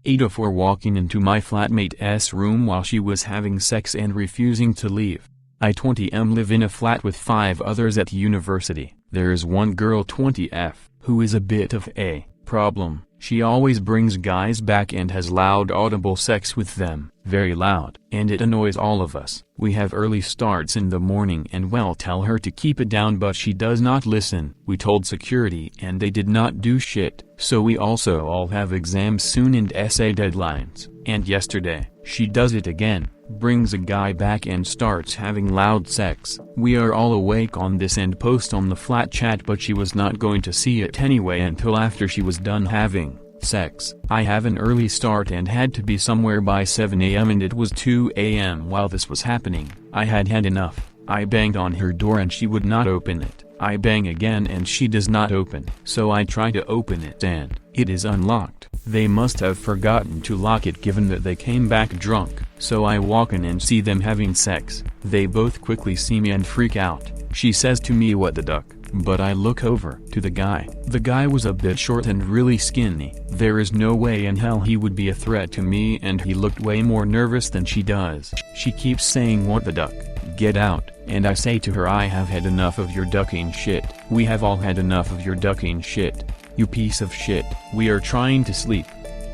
AITA for walking into my flatmate's room while she was having sex and refusing to leave. I 20M live in a flat with 5 others at university. There is one girl 20F, who is a bit of a problem. She always brings guys back and has loud audible sex with them, very loud, and it annoys all of us. We have early starts in the morning and tell her to keep it down, but she does not listen. We told security and they did not do shit. So we also all have exams soon and essay deadlines, and yesterday, she does it again. Brings a guy back and starts having loud sex. We are all awake on this and post on the flat chat, but she was not going to see it anyway until after she was done having sex. I have an early start and had to be somewhere by 7 AM and it was 2 AM while this was happening. I had enough. I banged on her door and she would not open it. I bang again and she does not open. So I try to open it and it is unlocked. They must have forgotten to lock it given that they came back drunk. So I walk in and see them having sex. They both quickly see me and freak out. She says to me, "What the duck?" But I look over to the guy. The guy was a bit short and really skinny. There is no way in hell he would be a threat to me, and he looked way more nervous than she does. She keeps saying, "What the duck? Get out." And I say to her, "I have had enough of your ducking shit. We have all had enough of your ducking shit. You piece of shit. We are trying to sleep."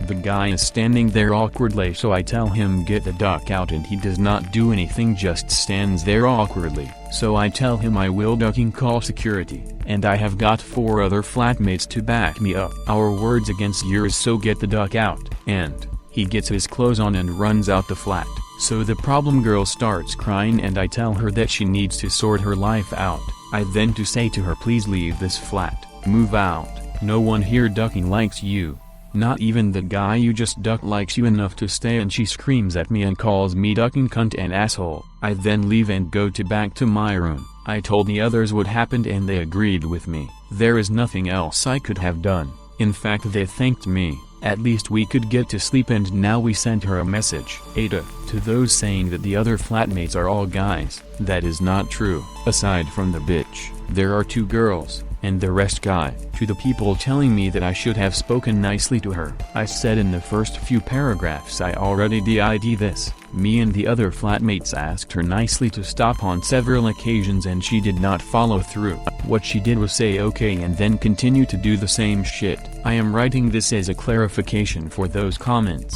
The guy is standing there awkwardly, so I tell him get the duck out and he does not do anything, just stands there awkwardly. So I tell him I will ducking call security, and I have got 4 other flatmates to back me up. Our words against yours, so get the duck out. And he gets his clothes on and runs out the flat. So the problem girl starts crying and I tell her that she needs to sort her life out. I then to say to her, "Please leave this flat, move out. No one here ducking likes you. Not even the guy you just ducked likes you enough to stay," and she screams at me and calls me ducking cunt and asshole. I then leave and go back to my room. I told the others what happened and they agreed with me. There is nothing else I could have done. In fact, they thanked me. At least we could get to sleep, and now we sent her a message. AITA, to those saying that the other flatmates are all guys, that is not true. Aside from the bitch, there are 2 girls, and the rest guy. To the people telling me that I should have spoken nicely to her, I said in the first few paragraphs I already did this. Me and the other flatmates asked her nicely to stop on several occasions and she did not follow through. What she did was say okay and then continue to do the same shit. I am writing this as a clarification for those comments.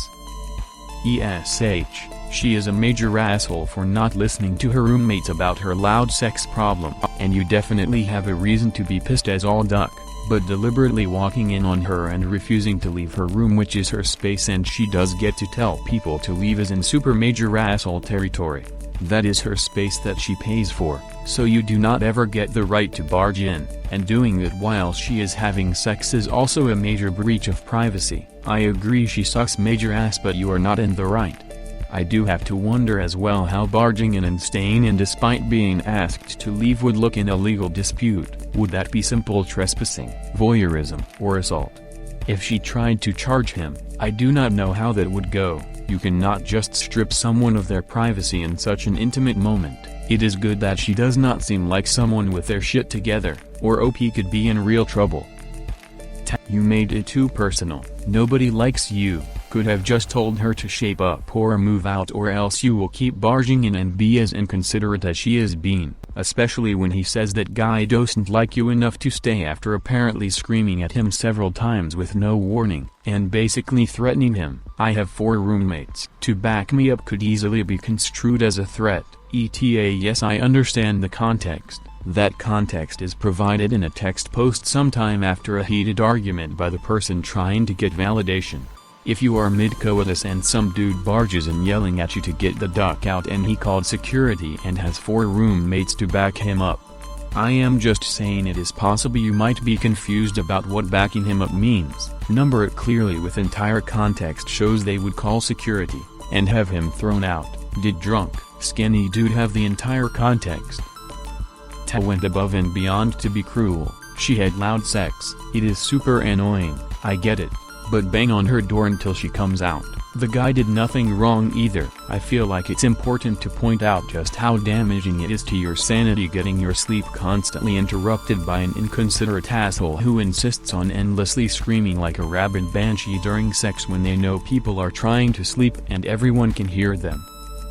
She is a major asshole for not listening to her roommates about her loud sex problem, and you definitely have a reason to be pissed as all duck, but deliberately walking in on her and refusing to leave her room, which is her space and she does get to tell people to leave, is in super major asshole territory. That is her space that she pays for, so you do not ever get the right to barge in, and doing it while she is having sex is also a major breach of privacy. I agree she sucks major ass, but you are not in the right. I do have to wonder as well how barging in and staying in despite being asked to leave would look in a legal dispute. Would that be simple trespassing, voyeurism, or assault? If she tried to charge him, I do not know how that would go. You cannot just strip someone of their privacy in such an intimate moment. It is good that she does not seem like someone with their shit together, or OP could be in real trouble. You made it too personal. Nobody likes you. Could have just told her to shape up or move out, or else you will keep barging in and be as inconsiderate as she is being, especially when he says that guy doesn't like you enough to stay after apparently screaming at him several times with no warning, and basically threatening him. I have 4 roommates. To back me up could easily be construed as a threat. ETA, yes, I understand the context. That context is provided in a text post sometime after a heated argument by the person trying to get validation. If you are mid-coitus and some dude barges in yelling at you to get the duck out and he called security and has 4 roommates to back him up. I am just saying it is possible you might be confused about what backing him up means. Number it clearly with entire context shows they would call security and have him thrown out. Did drunk, skinny dude have the entire context? Ta went above and beyond to be cruel. She had loud sex. It is super annoying. I get it. but bang on her door until she comes out. The guy did nothing wrong either. I feel like it's important to point out just how damaging it is to your sanity getting your sleep constantly interrupted by an inconsiderate asshole who insists on endlessly screaming like a rabid banshee during sex when they know people are trying to sleep and everyone can hear them.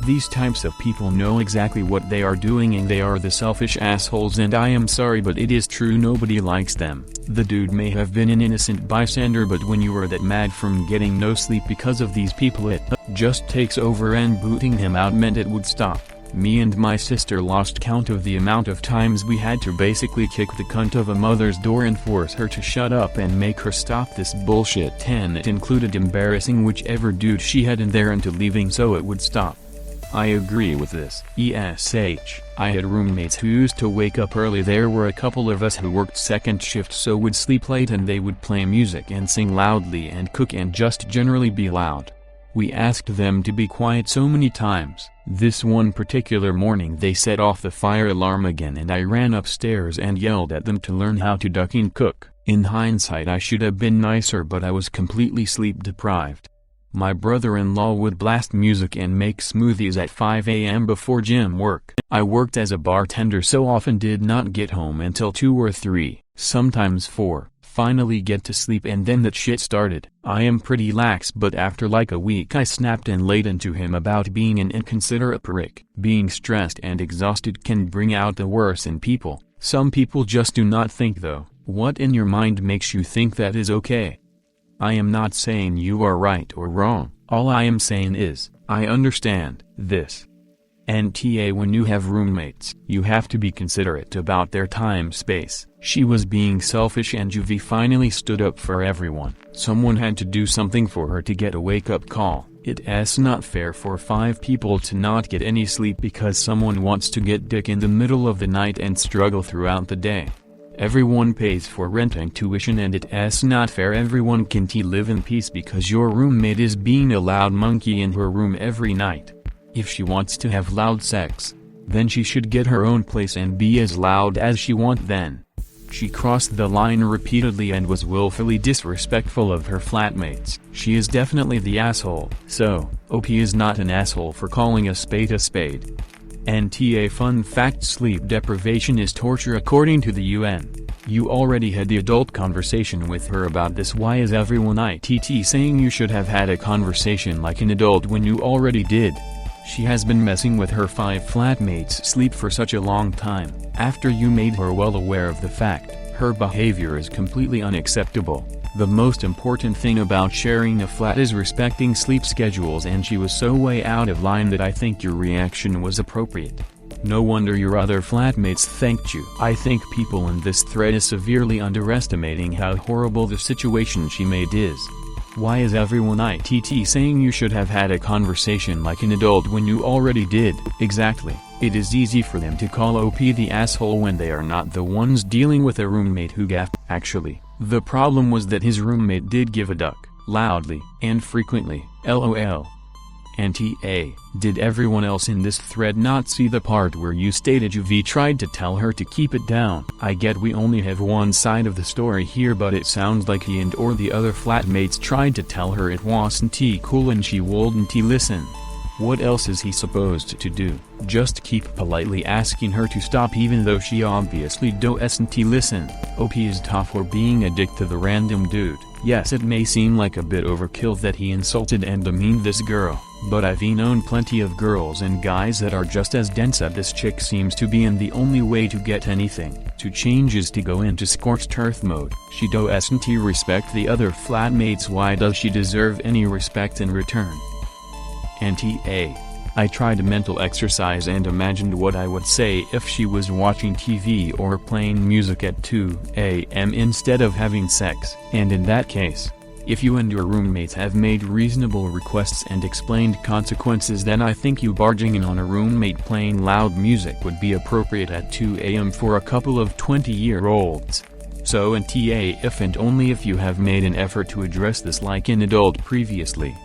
These types of people know exactly what they are doing and they are the selfish assholes, and I am sorry but it is true, nobody likes them. The dude may have been an innocent bystander, but when you are that mad from getting no sleep because of these people, it just takes over, and booting him out meant it would stop. Me and my sister lost count of the amount of times we had to basically kick the cunt of a mother's door and force her to shut up and make her stop this bullshit, and it included embarrassing whichever dude she had in there into leaving so it would stop. I agree with this. ESH. I had roommates who used to wake up early. There were a couple of us who worked second shift so would sleep late, and they would play music and sing loudly and cook and just generally be loud. We asked them to be quiet so many times. This one particular morning they set off the fire alarm again and I ran upstairs and yelled at them to learn how to duck and cook. In hindsight I should have been nicer, but I was completely sleep deprived. My brother-in-law would blast music and make smoothies at 5 a.m. before gym work. I worked as a bartender so often did not get home until 2 or 3, sometimes 4, finally get to sleep, and then that shit started. I am pretty lax, but after like a week I snapped and laid into him about being an inconsiderate prick. Being stressed and exhausted can bring out the worst in people. Some people just do not think though. What in your mind makes you think that is okay? I am not saying you are right or wrong, all I am saying is, I understand this. NTA, when you have roommates, you have to be considerate about their time space. She was being selfish and Juvie finally stood up for everyone. Someone had to do something for her to get a wake-up call. It's not fair for 5 people to not get any sleep because someone wants to get dick in the middle of the night and struggle throughout the day. Everyone pays for rent and tuition, and it's not fair everyone can live in peace because your roommate is being a loud monkey in her room every night. If she wants to have loud sex, then she should get her own place and be as loud as she wants then. She crossed the line repeatedly and was willfully disrespectful of her flatmates. She is definitely the asshole. So, OP is not an asshole for calling a spade a spade. NTA fun fact: sleep deprivation is torture according to the UN. You already had the adult conversation with her about this. Why is everyone ITT saying you should have had a conversation like an adult when you already did? She has been messing with her 5 flatmates' sleep for such a long time. After you made her well aware of the fact, her behavior is completely unacceptable. The most important thing about sharing a flat is respecting sleep schedules, and she was so way out of line that I think your reaction was appropriate. No wonder your other flatmates thanked you. I think people in this thread is severely underestimating how horrible the situation she made is. Why is everyone ITT saying you should have had a conversation like an adult when you already did? Exactly. It is easy for them to call OP the asshole when they are not the ones dealing with a roommate who gaffed. Actually, the problem was that his roommate did give a duck, loudly, and frequently, LOL. NTA, did everyone else in this thread not see the part where you stated Juvie tried to tell her to keep it down? I get we only have one side of the story here, but it sounds like he and or the other flatmates tried to tell her it wasn't cool and she wouldn't listen. What else is he supposed to do? Just keep politely asking her to stop even though she obviously doesn't listen. OP is tough for being a dick to the random dude. Yes, it may seem like a bit overkill that he insulted and demeaned this girl, but I've known plenty of girls and guys that are just as dense as this chick seems to be, and the only way to get anything to change is to go into scorched earth mode. She doesn't respect the other flatmates. Why does she deserve any respect in return? NTA. I tried a mental exercise and imagined what I would say if she was watching TV or playing music at 2 a.m. instead of having sex. And in that case, if you and your roommates have made reasonable requests and explained consequences, then I think you barging in on a roommate playing loud music would be appropriate at 2 a.m. for a couple of 20-year-olds. So NTA, if and only if you have made an effort to address this like an adult previously.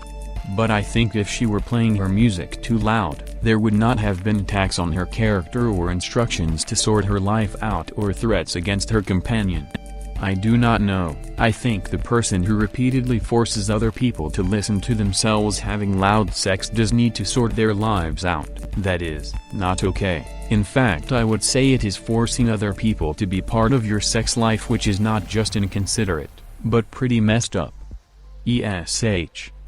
But I think if she were playing her music too loud, there would not have been attacks on her character or instructions to sort her life out or threats against her companion. I do not know. I think the person who repeatedly forces other people to listen to themselves having loud sex does need to sort their lives out. That is not okay. In fact, I would say it is forcing other people to be part of your sex life, which is not just inconsiderate, but pretty messed up.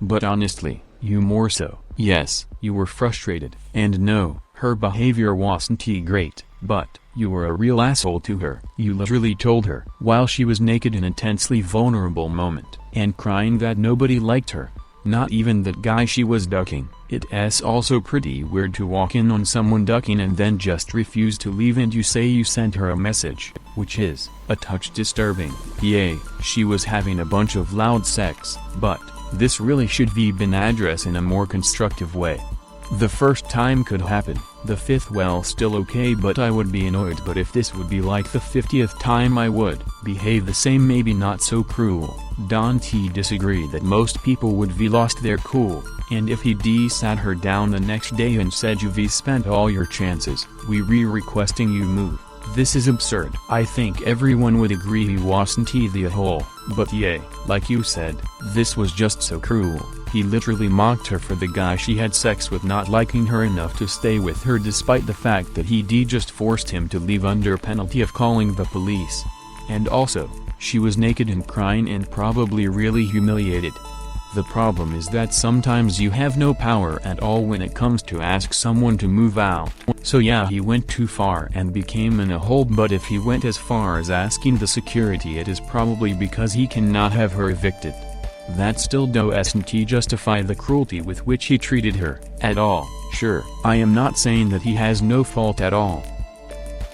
But honestly, you more so. Yes, you were frustrated. And no, her behavior wasn't great, but you were a real asshole to her. You literally told her, while she was naked in a tensely vulnerable moment, and crying, that nobody liked her. Not even that guy she was ducking. It's also pretty weird to walk in on someone ducking and then just refuse to leave, and you say you sent her a message, which is a touch disturbing. Yay, she was having a bunch of loud sex, but this really should be been addressed in a more constructive way. The first time could happen, the fifth well still okay, but I would be annoyed. But if this would be like the 50th time, I would behave the same, maybe not so cruel. Dante disagreed that most people would be lost their cool, and if he sat her down the next day and said you've spent all your chances, we requesting you move. This is absurd. I think everyone would agree he wasn't the a-hole, but yeah, like you said, this was just so cruel. He literally mocked her for the guy she had sex with not liking her enough to stay with her, despite the fact that he just forced him to leave under penalty of calling the police. And also, she was naked and crying and probably really humiliated. The problem is that sometimes you have no power at all when it comes to ask someone to move out. So yeah, he went too far and became an a-hole, but if he went as far as asking the security, it is probably because he cannot have her evicted. That still doesn't justify the cruelty with which he treated her, at all. Sure, I am not saying that he has no fault at all.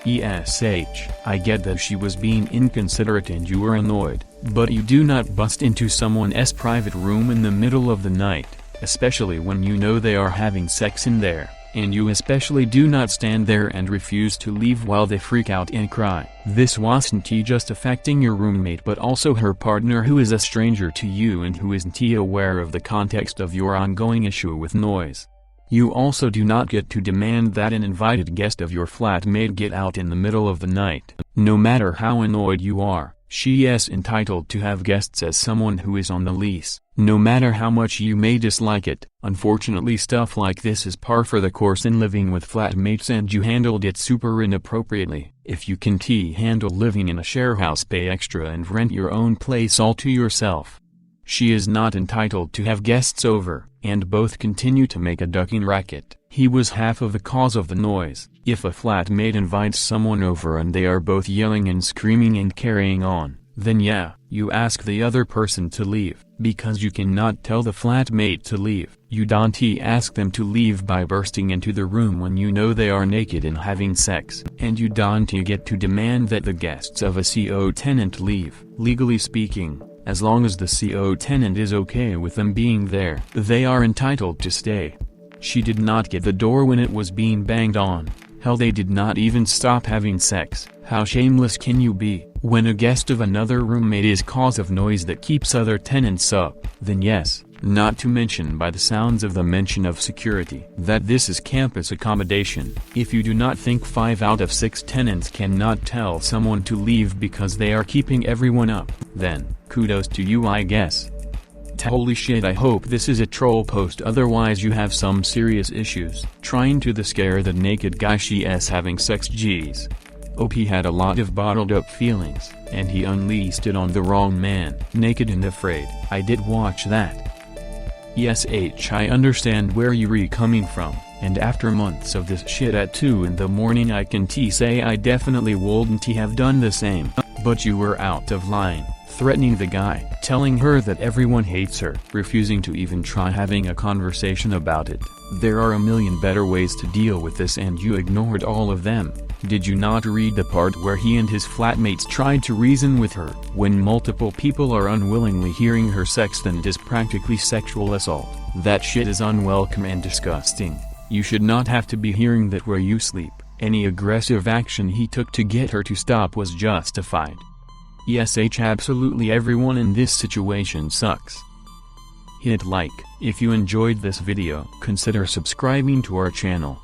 I get that she was being inconsiderate and you were annoyed, but you do not bust into someone's private room in the middle of the night, especially when you know they are having sex in there, and you especially do not stand there and refuse to leave while they freak out and cry. This wasn't just affecting your roommate, but also her partner, who is a stranger to you and who isn't aware of the context of your ongoing issue with noise. You also do not get to demand that an invited guest of your flatmate get out in the middle of the night. No matter how annoyed you are, she is entitled to have guests as someone who is on the lease, no matter how much you may dislike it. Unfortunately, stuff like this is par for the course in living with flatmates, and you handled it super inappropriately. If you can handle living in a share house, pay extra and rent your own place all to yourself. She is not entitled to have guests over, and both continue to make a ducking racket. He was half of the cause of the noise. If a flatmate invites someone over and they are both yelling and screaming and carrying on, then yeah, you ask the other person to leave. Because you cannot tell the flatmate to leave, you don't ask them to leave by bursting into the room when you know they are naked and having sex. And you don't get to demand that the guests of a CO tenant leave. Legally speaking, as long as the CO tenant is okay with them being there, they are entitled to stay. She did not get the door when it was being banged on. Hell, they did not even stop having sex. How shameless can you be? When a guest of another roommate is cause of noise that keeps other tenants up, then yes, not to mention by the sounds of the mention of security, that this is campus accommodation. If you do not think 5 out of 6 tenants cannot tell someone to leave because they are keeping everyone up, then kudos to you, I guess. Holy shit, I hope this is a troll post, otherwise you have some serious issues. Trying to scare the naked guy she is having sex, jeez. OP had a lot of bottled up feelings, and he unleashed it on the wrong man. Naked and afraid. I did watch that. Yes, I understand where you're coming from, and after months of this shit at 2 in the morning, I can say I definitely wouldn't have done the same. But you were out of line, threatening the guy, telling her that everyone hates her, refusing to even try having a conversation about it. There are a million better ways to deal with this, and you ignored all of them. Did you not read the part where he and his flatmates tried to reason with her? When multiple people are unwillingly hearing her sex, then it is practically sexual assault. That shit is unwelcome and disgusting. You should not have to be hearing that where you sleep. Any aggressive action he took to get her to stop was justified. Yes, absolutely everyone in this situation sucks. Hit like if you enjoyed this video. Consider subscribing to our channel.